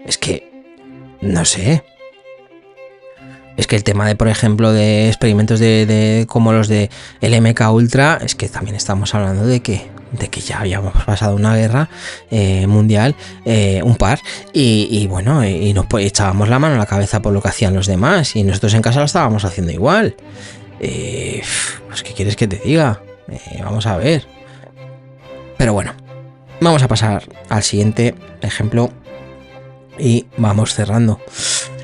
Es que, no sé. Es que el tema de, por ejemplo, de experimentos de como los de el MKUltra, es que también estamos hablando de que ya habíamos pasado una guerra mundial, un par, y bueno, y nos echábamos la mano a la cabeza por lo que hacían los demás, y nosotros en casa lo estábamos haciendo igual. Pues, ¿qué quieres que te diga? Vamos a ver. Pero bueno, vamos a pasar al siguiente ejemplo y vamos cerrando.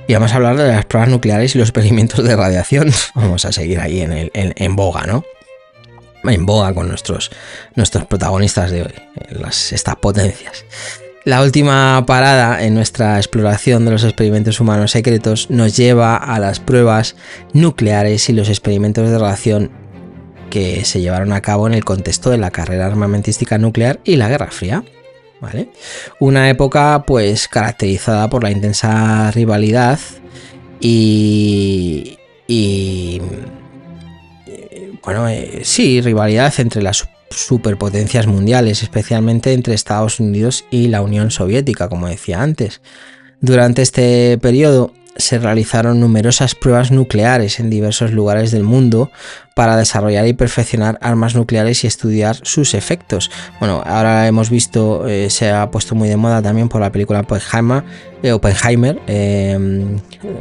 Y vamos a hablar de las pruebas nucleares y los experimentos de radiación. Vamos a seguir ahí en boga, ¿no? En boga con nuestros protagonistas de hoy, estas potencias. La última parada en nuestra exploración de los experimentos humanos secretos nos lleva a las pruebas nucleares y los experimentos de radiación que se llevaron a cabo en el contexto de la carrera armamentística nuclear y la Guerra Fría. ¿Vale? Una época pues caracterizada por la intensa rivalidad y bueno, rivalidad entre las superpotencias mundiales, especialmente entre Estados Unidos y la Unión Soviética, como decía antes. Durante este periodo, se realizaron numerosas pruebas nucleares en diversos lugares del mundo para desarrollar y perfeccionar armas nucleares y estudiar sus efectos. Bueno, ahora hemos visto, se ha puesto muy de moda también por la película Oppenheimer.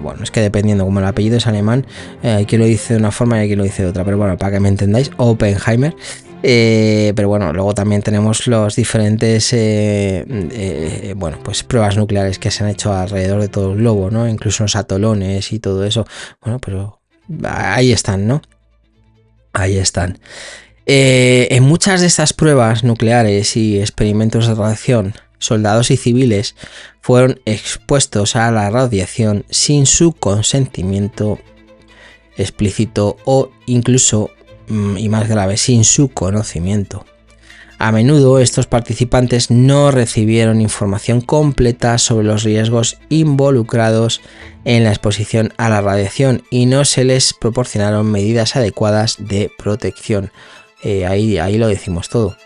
Bueno, es que dependiendo como el apellido es alemán, aquí lo dice de una forma y aquí lo dice de otra, pero bueno, para que me entendáis, Oppenheimer. Pero bueno, luego también tenemos los diferentes bueno, pues pruebas nucleares que se han hecho alrededor de todo el globo, ¿no? Incluso los atolones y todo eso. Bueno, pero ahí están, ¿no? Ahí están. En muchas de estas pruebas nucleares y experimentos de radiación, soldados y civiles fueron expuestos a la radiación sin su consentimiento explícito o incluso, y más grave, sin su conocimiento. A menudo estos participantes no recibieron información completa sobre los riesgos involucrados en la exposición a la radiación y no se les proporcionaron medidas adecuadas de protección. Ahí lo decimos todo.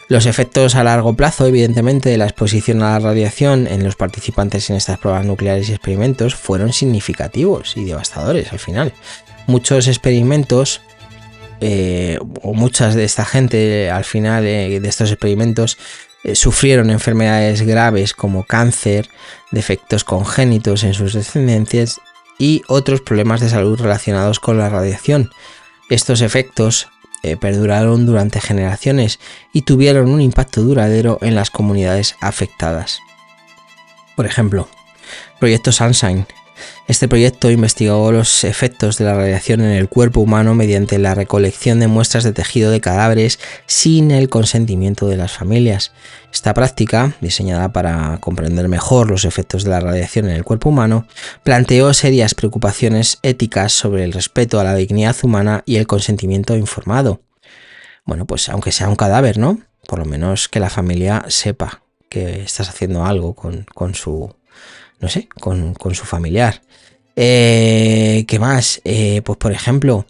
Los efectos a largo plazo, evidentemente, de la exposición a la radiación en los participantes en estas pruebas nucleares y experimentos fueron significativos y devastadores al final. Muchos experimentos o muchas de esta gente al final de estos experimentos sufrieron enfermedades graves como cáncer, defectos congénitos en sus descendencias y otros problemas de salud relacionados con la radiación. Estos efectos perduraron durante generaciones y tuvieron un impacto duradero en las comunidades afectadas. Por ejemplo, Proyecto Sunshine. Este proyecto investigó los efectos de la radiación en el cuerpo humano mediante la recolección de muestras de tejido de cadáveres sin el consentimiento de las familias. Esta práctica, diseñada para comprender mejor los efectos de la radiación en el cuerpo humano, planteó serias preocupaciones éticas sobre el respeto a la dignidad humana y el consentimiento informado. Bueno, pues aunque sea un cadáver, ¿no? Por lo menos que la familia sepa que estás haciendo algo con su... no sé, con su familiar. ¿Qué más? Pues por ejemplo,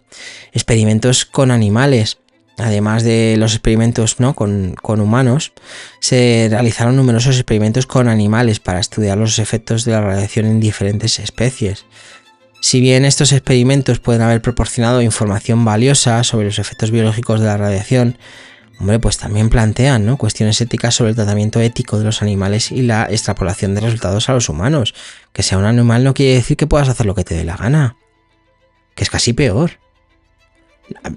experimentos con animales. Además de los experimentos, ¿no?, con humanos, se realizaron numerosos experimentos con animales para estudiar los efectos de la radiación en diferentes especies. Si bien estos experimentos pueden haber proporcionado información valiosa sobre los efectos biológicos de la radiación, hombre, pues también plantean, ¿no?, cuestiones éticas sobre el tratamiento ético de los animales y la extrapolación de resultados a los humanos. Que sea un animal no quiere decir que puedas hacer lo que te dé la gana. Que es casi peor.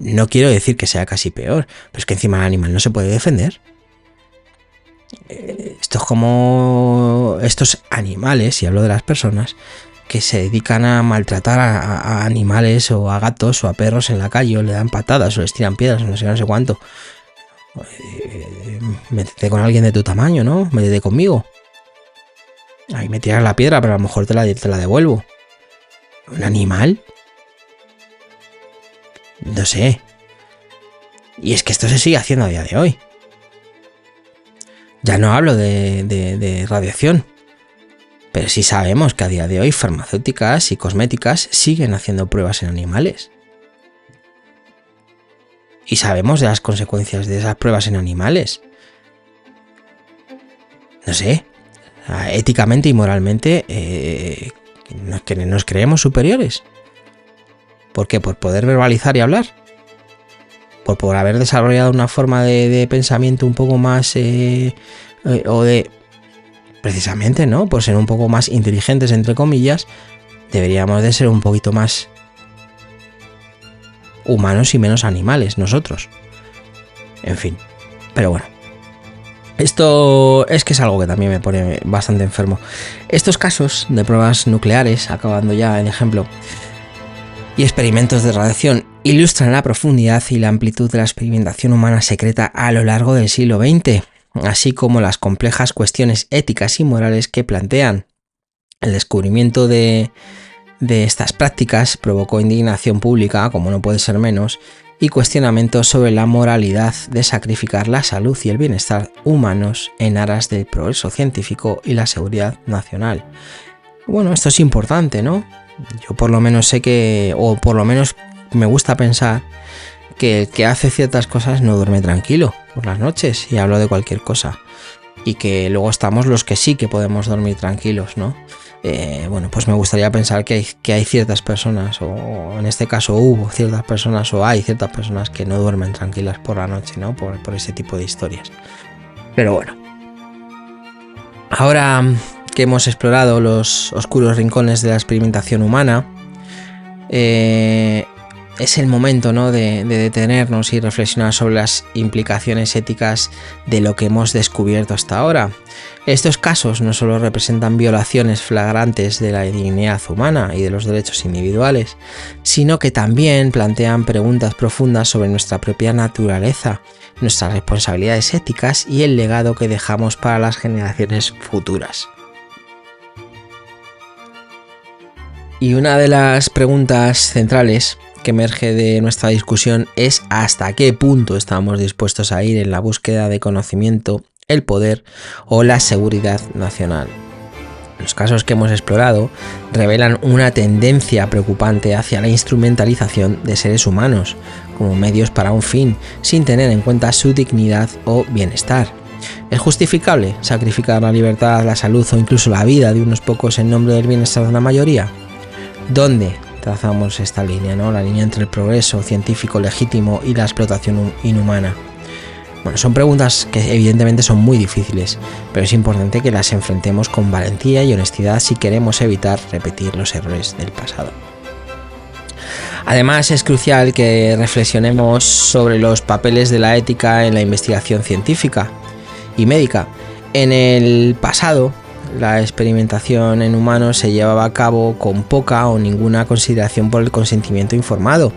No quiero decir que sea casi peor, pero es que encima el animal no se puede defender. Esto es como estos animales, y hablo de las personas, que se dedican a maltratar a animales o a gatos o a perros en la calle, o le dan patadas o les tiran piedras o no sé cuánto. Métete con alguien de tu tamaño, ¿no? Métete conmigo. Ahí me tiras la piedra, pero a lo mejor te la devuelvo. ¿Un animal? No sé. Y es que esto se sigue haciendo a día de hoy. Ya no hablo de radiación, pero sí sabemos que a día de hoy farmacéuticas y cosméticas siguen haciendo pruebas en animales. Y sabemos de las consecuencias de esas pruebas en animales. No sé, éticamente y moralmente nos creemos superiores. ¿Por qué? ¿Por poder verbalizar y hablar? ¿Por haber desarrollado una forma de pensamiento un poco más... o de... precisamente, ¿no?, por ser un poco más inteligentes, entre comillas, deberíamos de ser un poquito más humanos y menos animales nosotros. En fin, pero bueno. Esto es que es algo que también me pone bastante enfermo. Estos casos de pruebas nucleares, acabando ya el ejemplo, y experimentos de radiación ilustran la profundidad y la amplitud de la experimentación humana secreta a lo largo del siglo XX, así como las complejas cuestiones éticas y morales que plantean. El descubrimiento de estas prácticas provocó indignación pública, como no puede ser menos, y cuestionamientos sobre la moralidad de sacrificar la salud y el bienestar humanos en aras del progreso científico y la seguridad nacional. Bueno, esto es importante, ¿no? Yo por lo menos sé que, o por lo menos me gusta pensar, que el que hace ciertas cosas no duerme tranquilo por las noches, y hablo de cualquier cosa, y que luego estamos los que sí que podemos dormir tranquilos, ¿no? pues me gustaría pensar que hay ciertas personas, o en este caso hubo ciertas personas, o hay ciertas personas que no duermen tranquilas por la noche, ¿no? Por ese tipo de historias. Pero bueno, ahora que hemos explorado los oscuros rincones de la experimentación humana, es el momento, ¿no?, de detenernos y reflexionar sobre las implicaciones éticas de lo que hemos descubierto hasta ahora. Estos casos no solo representan violaciones flagrantes de la dignidad humana y de los derechos individuales, sino que también plantean preguntas profundas sobre nuestra propia naturaleza, nuestras responsabilidades éticas y el legado que dejamos para las generaciones futuras. Y una de las preguntas centrales que emerge de nuestra discusión es hasta qué punto estamos dispuestos a ir en la búsqueda de conocimiento, el poder o la seguridad nacional. Los casos que hemos explorado revelan una tendencia preocupante hacia la instrumentalización de seres humanos como medios para un fin, sin tener en cuenta su dignidad o bienestar. ¿Es justificable sacrificar la libertad, la salud o incluso la vida de unos pocos en nombre del bienestar de la mayoría? ¿Dónde trazamos esta línea, ¿no? La línea entre el progreso científico legítimo y la explotación inhumana. Bueno, son preguntas que evidentemente son muy difíciles, pero es importante que las enfrentemos con valentía y honestidad si queremos evitar repetir los errores del pasado. Además, es crucial que reflexionemos sobre los papeles de la ética en la investigación científica y médica. En el pasado, la experimentación en humanos se llevaba a cabo con poca o ninguna consideración por el consentimiento informado,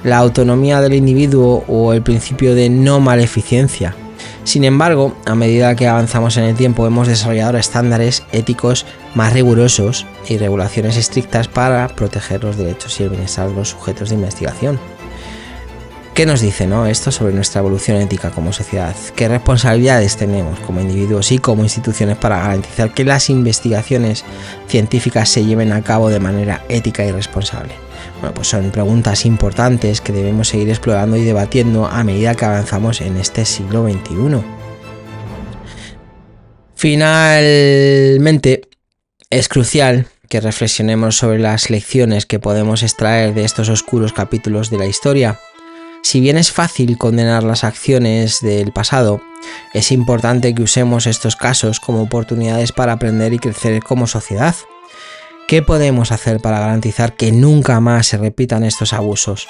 la autonomía del individuo o el principio de no maleficencia. Sin embargo, a medida que avanzamos en el tiempo, hemos desarrollado estándares éticos más rigurosos y regulaciones estrictas para proteger los derechos y el bienestar de los sujetos de investigación. ¿Qué nos dice, ¿no?, esto sobre nuestra evolución ética como sociedad? ¿Qué responsabilidades tenemos como individuos y como instituciones para garantizar que las investigaciones científicas se lleven a cabo de manera ética y responsable? Bueno, pues son preguntas importantes que debemos seguir explorando y debatiendo a medida que avanzamos en este siglo XXI. Finalmente, es crucial que reflexionemos sobre las lecciones que podemos extraer de estos oscuros capítulos de la historia. Si bien es fácil condenar las acciones del pasado, es importante que usemos estos casos como oportunidades para aprender y crecer como sociedad. ¿Qué podemos hacer para garantizar que nunca más se repitan estos abusos?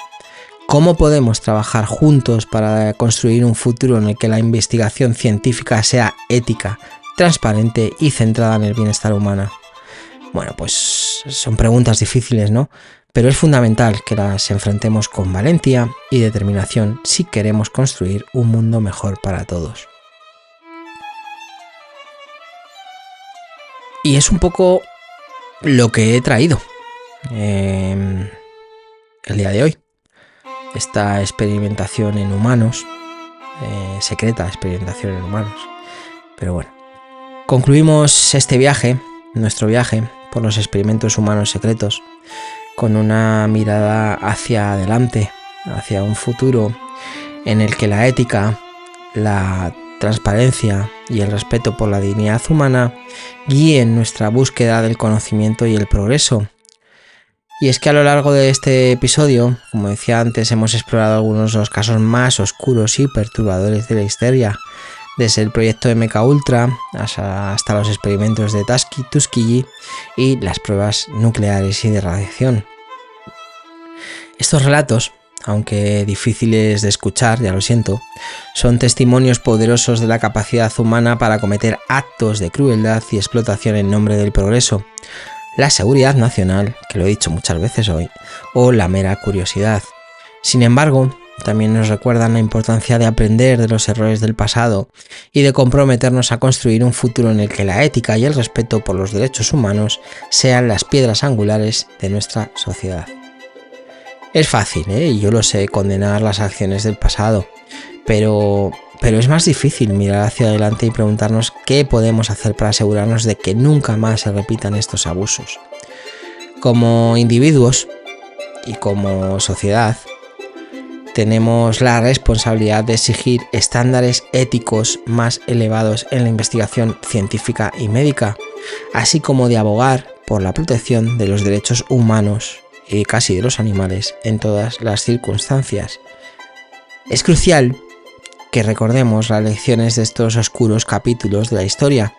¿Cómo podemos trabajar juntos para construir un futuro en el que la investigación científica sea ética, transparente y centrada en el bienestar humano? Bueno, pues son preguntas difíciles, ¿no? Pero es fundamental que las enfrentemos con valentía y determinación si queremos construir un mundo mejor para todos. Y es un poco lo que he traído el día de hoy. Esta experimentación en humanos, secreta experimentación en humanos. Pero bueno, concluimos este viaje, nuestro viaje por los experimentos humanos secretos, con una mirada hacia adelante, hacia un futuro en el que la ética, la transparencia y el respeto por la dignidad humana guíen nuestra búsqueda del conocimiento y el progreso. Y es que a lo largo de este episodio, como decía antes, hemos explorado algunos de los casos más oscuros y perturbadores de la historia, desde el proyecto MKUltra hasta los experimentos de Tuskegee y las pruebas nucleares y de radiación. Estos relatos, aunque difíciles de escuchar, ya lo siento, son testimonios poderosos de la capacidad humana para cometer actos de crueldad y explotación en nombre del progreso, la seguridad nacional, que lo he dicho muchas veces hoy, o la mera curiosidad. Sin embargo, también nos recuerdan la importancia de aprender de los errores del pasado y de comprometernos a construir un futuro en el que la ética y el respeto por los derechos humanos sean las piedras angulares de nuestra sociedad. Es fácil, y yo lo sé, condenar las acciones del pasado, pero es más difícil mirar hacia adelante y preguntarnos qué podemos hacer para asegurarnos de que nunca más se repitan estos abusos. Como individuos y como sociedad, tenemos la responsabilidad de exigir estándares éticos más elevados en la investigación científica y médica, así como de abogar por la protección de los derechos humanos y casi de los animales en todas las circunstancias. Es crucial que recordemos las lecciones de estos oscuros capítulos de la historia,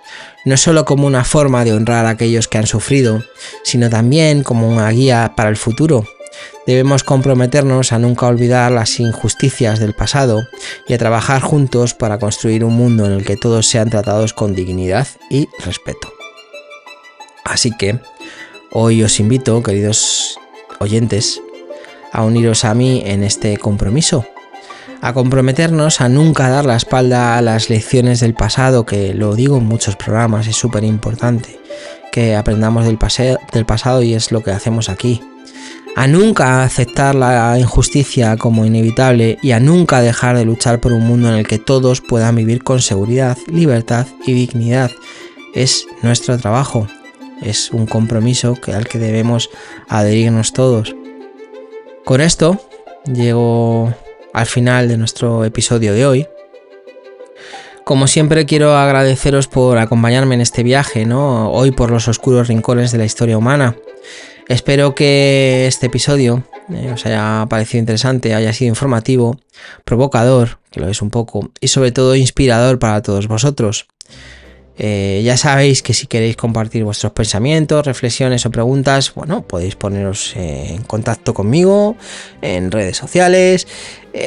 no solo como una forma de honrar a aquellos que han sufrido, sino también como una guía para el futuro. Debemos comprometernos a nunca olvidar las injusticias del pasado y a trabajar juntos para construir un mundo en el que todos sean tratados con dignidad y respeto. Así que hoy os invito, queridos oyentes, a uniros a mí en este compromiso, a comprometernos a nunca dar la espalda a las lecciones del pasado, que lo digo en muchos programas, es súper importante que aprendamos del pasado y es lo que hacemos aquí. A nunca aceptar la injusticia como inevitable y a nunca dejar de luchar por un mundo en el que todos puedan vivir con seguridad, libertad y dignidad. Es nuestro trabajo, es un compromiso al que debemos adherirnos todos. Con esto llego al final de nuestro episodio de hoy. Como siempre quiero agradeceros por acompañarme en este viaje, hoy por los oscuros rincones de la historia humana. Espero que este episodio os haya parecido interesante, haya sido informativo, provocador, que lo es un poco, y sobre todo inspirador para todos vosotros. Ya sabéis que si queréis compartir vuestros pensamientos, reflexiones o preguntas, podéis poneros en contacto conmigo en redes sociales,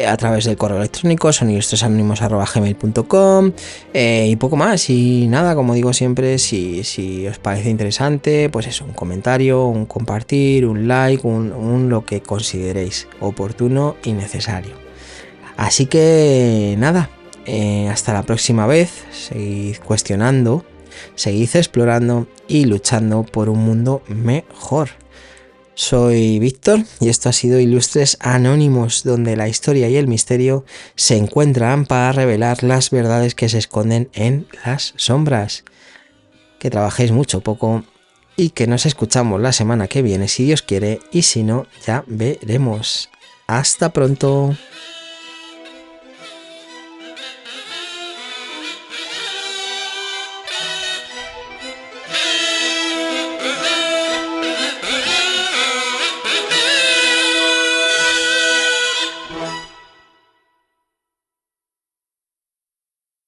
a través del correo electrónico sonilustresanónimos@gmail.com y poco más. Y nada, como digo siempre, si os parece interesante, pues eso, un comentario, un compartir, un like, un lo que consideréis oportuno y necesario. Así que nada. Hasta la próxima vez, seguid cuestionando, seguid explorando y luchando por un mundo mejor. Soy Víctor y esto ha sido Ilustres Anónimos, donde la historia y el misterio se encuentran para revelar las verdades que se esconden en las sombras. Que trabajéis mucho, poco y que nos escuchamos la semana que viene si Dios quiere y si no, ya veremos. Hasta pronto.